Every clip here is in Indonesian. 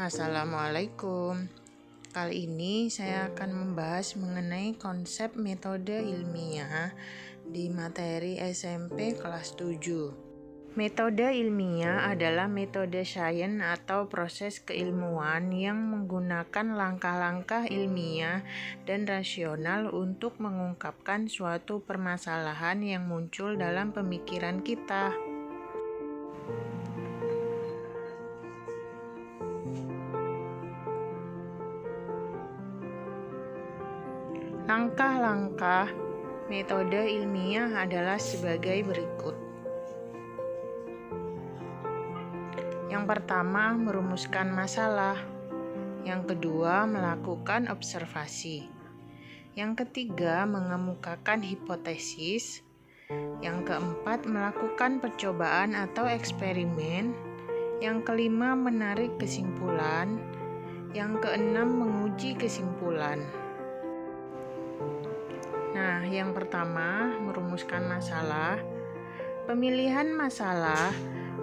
Assalamualaikum. Kali ini saya akan membahas mengenai konsep metode ilmiah di materi SMP kelas 7. Metode ilmiah adalah metode sains atau proses keilmuan yang menggunakan langkah-langkah ilmiah dan rasional untuk mengungkapkan suatu permasalahan yang muncul dalam pemikiran kita. Langkah-langkah metode ilmiah adalah sebagai berikut. Yang pertama, merumuskan masalah. Yang kedua, melakukan observasi. Yang ketiga, mengemukakan hipotesis. Yang keempat, melakukan percobaan atau eksperimen. Yang kelima, menarik kesimpulan. Yang keenam, menguji kesimpulan. Nah, yang pertama, merumuskan masalah. Pemilihan masalah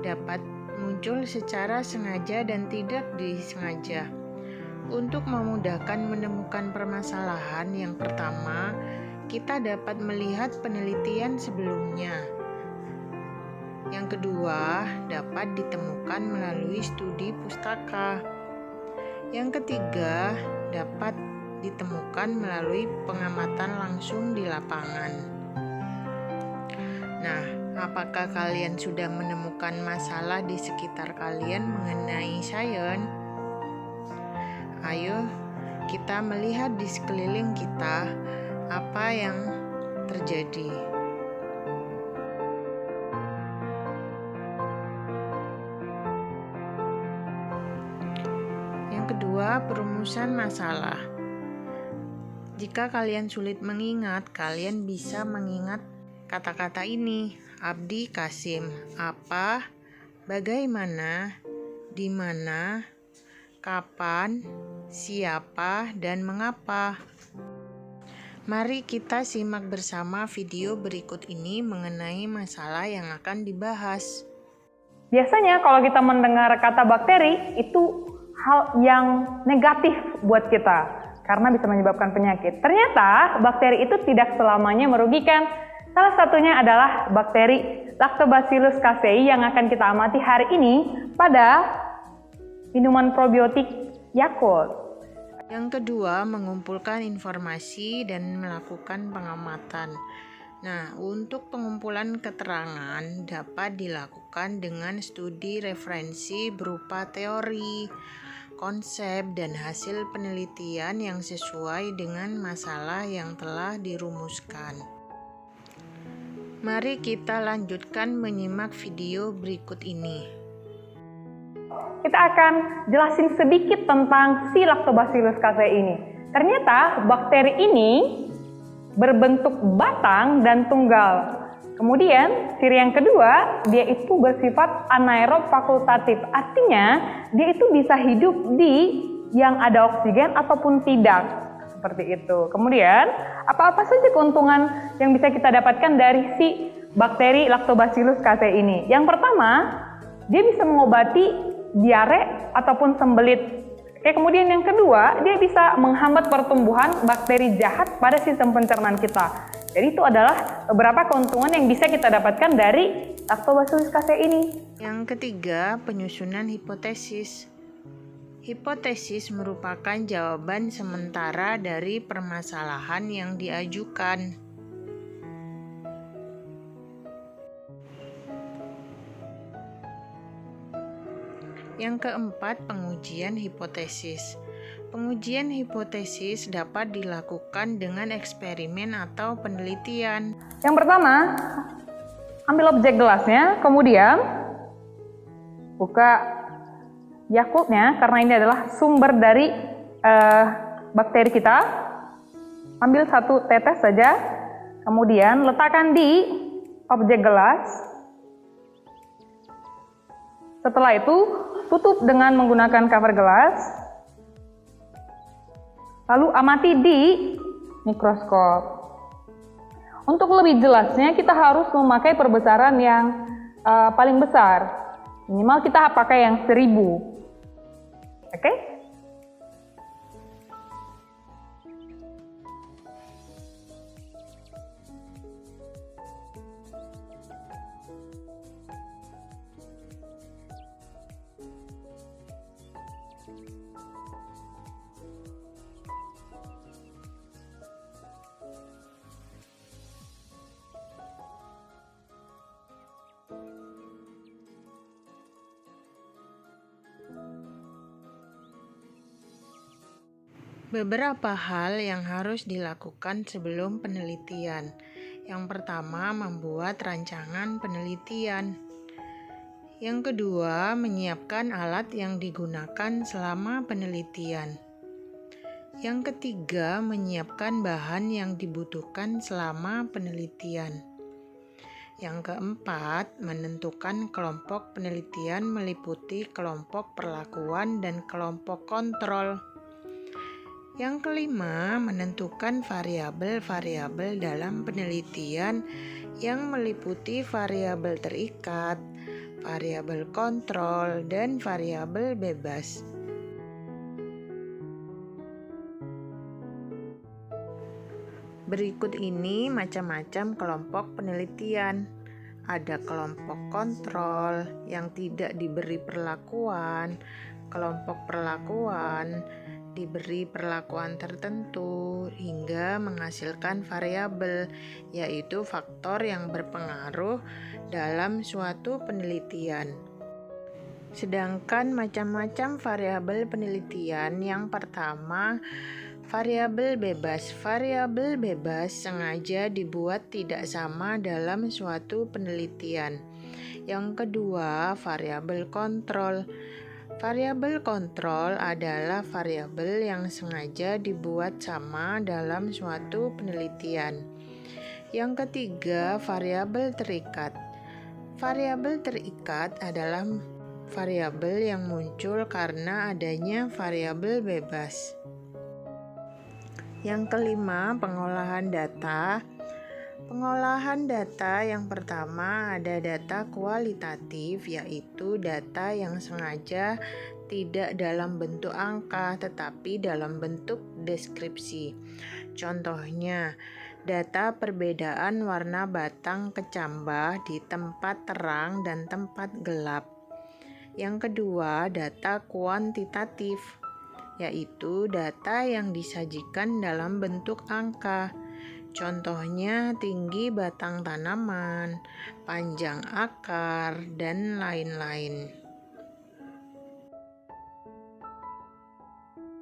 dapat muncul secara sengaja dan tidak disengaja. Untuk memudahkan menemukan permasalahan, yang pertama, kita dapat melihat penelitian sebelumnya. Yang kedua, dapat ditemukan melalui studi pustaka. Yang ketiga, dapat ditemukan melalui pengamatan langsung di lapangan. Nah, apakah kalian sudah menemukan masalah di sekitar kalian mengenai sains? Ayo, kita melihat di sekeliling kita apa yang terjadi. Yang kedua, perumusan masalah. Jika kalian sulit mengingat, kalian bisa mengingat kata-kata ini: Abdi Kasim, apa, bagaimana, di mana, kapan, siapa, dan mengapa. Mari kita simak bersama video berikut ini mengenai masalah yang akan dibahas. Biasanya kalau kita mendengar kata bakteri, itu hal yang negatif buat kita, karena bisa menyebabkan penyakit. Ternyata bakteri itu tidak selamanya merugikan. Salah satunya adalah bakteri Lactobacillus casei yang akan kita amati hari ini pada minuman probiotik Yakult. Yang kedua, mengumpulkan informasi dan melakukan pengamatan. Nah, untuk pengumpulan keterangan dapat dilakukan dengan studi referensi berupa teori, konsep, dan hasil penelitian yang sesuai dengan masalah yang telah dirumuskan. Mari kita lanjutkan menyimak video berikut ini. Kita akan jelasin sedikit tentang si Lactobacillus casei ini. Ternyata bakteri ini berbentuk batang dan tunggal. Kemudian, ciri yang kedua, dia itu bersifat anaerob fakultatif. Artinya, dia itu bisa hidup di yang ada oksigen ataupun tidak. Seperti itu. Kemudian, apa-apa saja keuntungan yang bisa kita dapatkan dari si bakteri Lactobacillus casei ini? Yang pertama, dia bisa mengobati diare ataupun sembelit. Kemudian yang kedua, dia bisa menghambat pertumbuhan bakteri jahat pada sistem pencernaan kita. Jadi itu adalah beberapa keuntungan yang bisa kita dapatkan dari Lactobacillus casei ini. Yang ketiga, penyusunan hipotesis. Hipotesis merupakan jawaban sementara dari permasalahan yang diajukan. Yang keempat, pengujian hipotesis. Pengujian hipotesis dapat dilakukan dengan eksperimen atau penelitian. Yang pertama, ambil objek gelasnya, kemudian buka Yakultnya, karena ini adalah sumber dari bakteri kita. Ambil satu tetes saja, kemudian letakkan di objek gelas. Setelah itu, tutup dengan menggunakan cover gelas. Lalu amati di mikroskop. Untuk lebih jelasnya, kita harus memakai perbesaran yang paling besar. Minimal kita pakai yang 1000. Oke? Beberapa hal yang harus dilakukan sebelum penelitian. Yang pertama, membuat rancangan penelitian. Yang kedua, menyiapkan alat yang digunakan selama penelitian. Yang ketiga, menyiapkan bahan yang dibutuhkan selama penelitian. Yang keempat, menentukan kelompok penelitian meliputi kelompok perlakuan dan kelompok kontrol. Yang kelima, menentukan variabel-variabel dalam penelitian yang meliputi variabel terikat, variabel kontrol, dan variabel bebas. Berikut ini macam-macam kelompok penelitian. Ada kelompok kontrol yang tidak diberi perlakuan, kelompok perlakuan diberi perlakuan tertentu hingga menghasilkan variabel, yaitu faktor yang berpengaruh dalam suatu penelitian. Sedangkan macam-macam variabel penelitian, yang pertama, variabel bebas. Variabel bebas sengaja dibuat tidak sama dalam suatu penelitian. Yang kedua, variabel kontrol. Variabel kontrol adalah variabel yang sengaja dibuat sama dalam suatu penelitian. Yang ketiga, variabel terikat. Variabel terikat adalah variabel yang muncul karena adanya variabel bebas. Yang kelima, pengolahan data. Pengolahan data yang pertama ada data kualitatif, yaitu data yang sengaja tidak dalam bentuk angka tetapi dalam bentuk deskripsi. Contohnya, data perbedaan warna batang kecambah di tempat terang dan tempat gelap. Yang kedua, data kuantitatif, yaitu data yang disajikan dalam bentuk angka. Contohnya tinggi batang tanaman, panjang akar, dan lain-lain.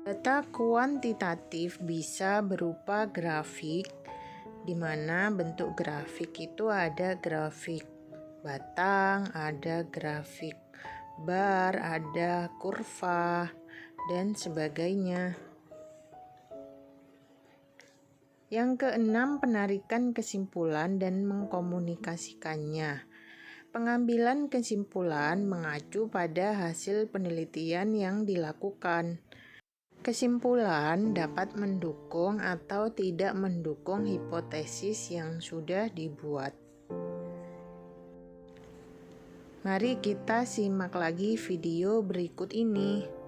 Data kuantitatif bisa berupa grafik, di mana bentuk grafik itu ada grafik batang, ada grafik bar, ada kurva, dan sebagainya. Yang keenam, penarikan kesimpulan dan mengkomunikasikannya. Pengambilan kesimpulan mengacu pada hasil penelitian yang dilakukan. Kesimpulan dapat mendukung atau tidak mendukung hipotesis yang sudah dibuat. Mari kita simak lagi video berikut ini.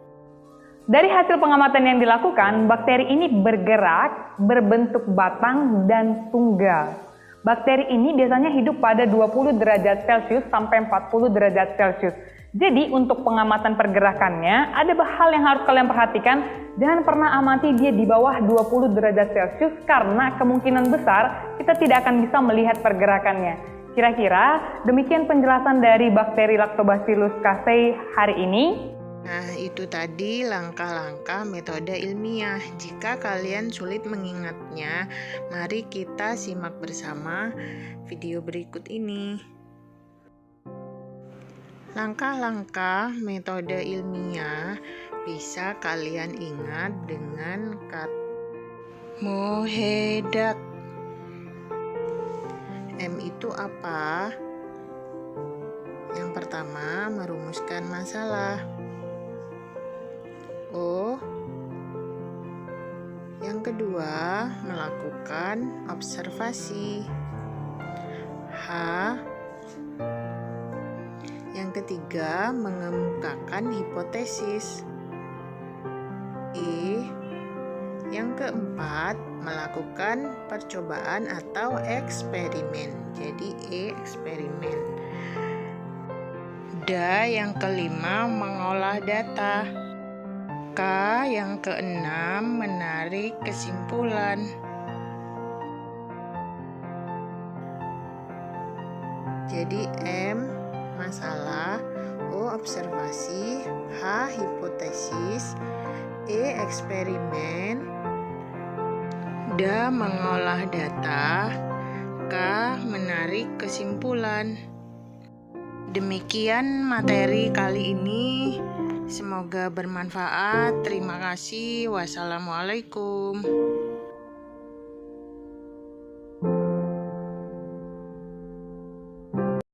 Dari hasil pengamatan yang dilakukan, bakteri ini bergerak, berbentuk batang, dan tunggal. Bakteri ini biasanya hidup pada 20 derajat Celcius sampai 40 derajat Celcius. Jadi untuk pengamatan pergerakannya, ada hal yang harus kalian perhatikan. Jangan pernah amati dia di bawah 20 derajat Celcius karena kemungkinan besar kita tidak akan bisa melihat pergerakannya. Kira-kira demikian penjelasan dari bakteri Lactobacillus casei hari ini. Nah, itu tadi langkah-langkah metode ilmiah. Jika kalian sulit mengingatnya, mari kita simak bersama video berikut ini. Langkah-langkah metode ilmiah bisa kalian ingat dengan kata mohedak. M itu apa? Yang pertama, merumuskan masalah. O. Yang kedua, melakukan observasi. H. Yang ketiga, mengemukakan hipotesis. keempat, melakukan percobaan atau eksperimen. Jadi eksperimen. D yang kelima, mengolah data. K yang keenam, menarik kesimpulan. Jadi M masalah, O observasi, H hipotesis, E eksperimen, D mengolah data, K menarik kesimpulan. Demikian materi kali ini. Semoga bermanfaat. Terima kasih. Wassalamualaikum.